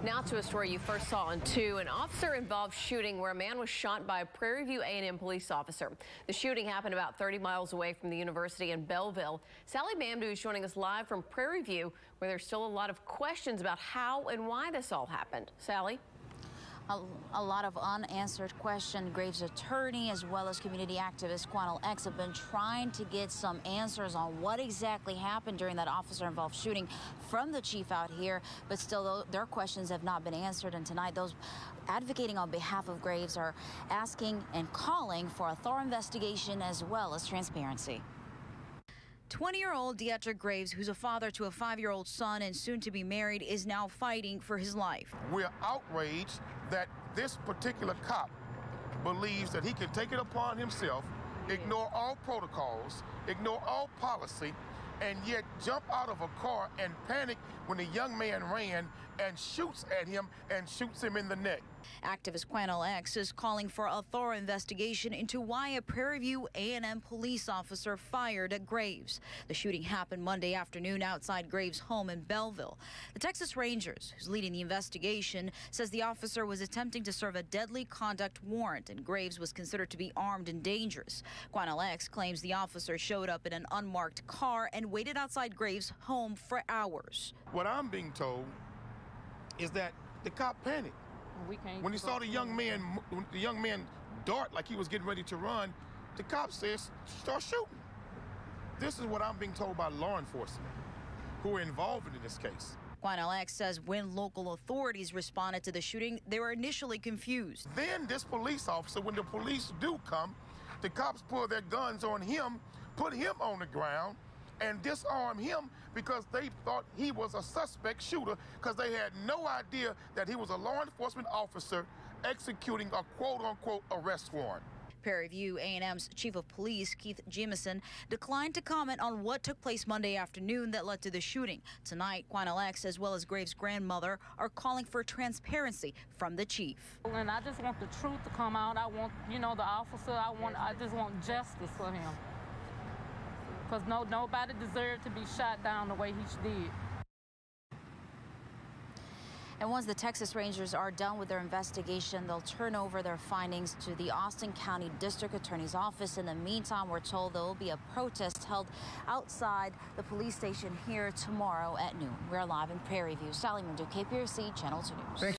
Now to a story you first saw on 2, an officer-involved shooting where a man was shot by a Prairie View A&M police officer. The shooting happened about 30 miles away from the university in Belleville. Sally Mamdou is joining us live from Prairie View, where there's still a lot of questions about how and why this all happened. Sally? A lot of unanswered questions. Graves' attorney as well as community activist Quanell X have been trying to get some answers on what exactly happened during that officer-involved shooting from the chief out here, but still their questions have not been answered. And tonight those advocating on behalf of Graves are asking and calling for a thorough investigation as well as transparency. 20-year-old Dietrich Graves, who's a father to a 5-year-old son and soon to be married, is now fighting for his life. We're outraged that this particular cop believes that he can take it upon himself, ignore all protocols, ignore all policy, and yet jump out of a car and panic when the young man ran and shoots at him and shoots him in the neck. Activist Quanell X is calling for a thorough investigation into why a Prairie View A&M police officer fired at Graves. The shooting happened Monday afternoon outside Graves' home in Belleville. The Texas Rangers, who's leading the investigation, says the officer was attempting to serve a deadly conduct warrant and Graves was considered to be armed and dangerous. Quanell X claims the officer showed up in an unmarked car and waited outside Graves' home for hours. What I'm being told is that the cop panicked. When he saw the young man dart like he was getting ready to run, the cop says, start shooting. This is what I'm being told by law enforcement who are involved in this case. Quanell X says when local authorities responded to the shooting, they were initially confused. Then this police officer, when the police do come, the cops pull their guns on him, put him on the ground, and disarm him because they thought he was a suspect shooter because they had no idea that he was a law enforcement officer executing a quote-unquote arrest warrant. Prairie View A&M's chief of police, Keith Jamison, declined to comment on what took place Monday afternoon that led to the shooting. Tonight, Quanell X, as well as Graves' grandmother, are calling for transparency from the chief. And I just want the truth to come out. I want, the officer, I just want justice for him. Because nobody deserved to be shot down the way he did. And once the Texas Rangers are done with their investigation, they'll turn over their findings to the Austin County District Attorney's Office. In the meantime, we're told there will be a protest held outside the police station here tomorrow at noon. We're live in Prairie View. Sally Mamdou, KPRC Channel 2 News.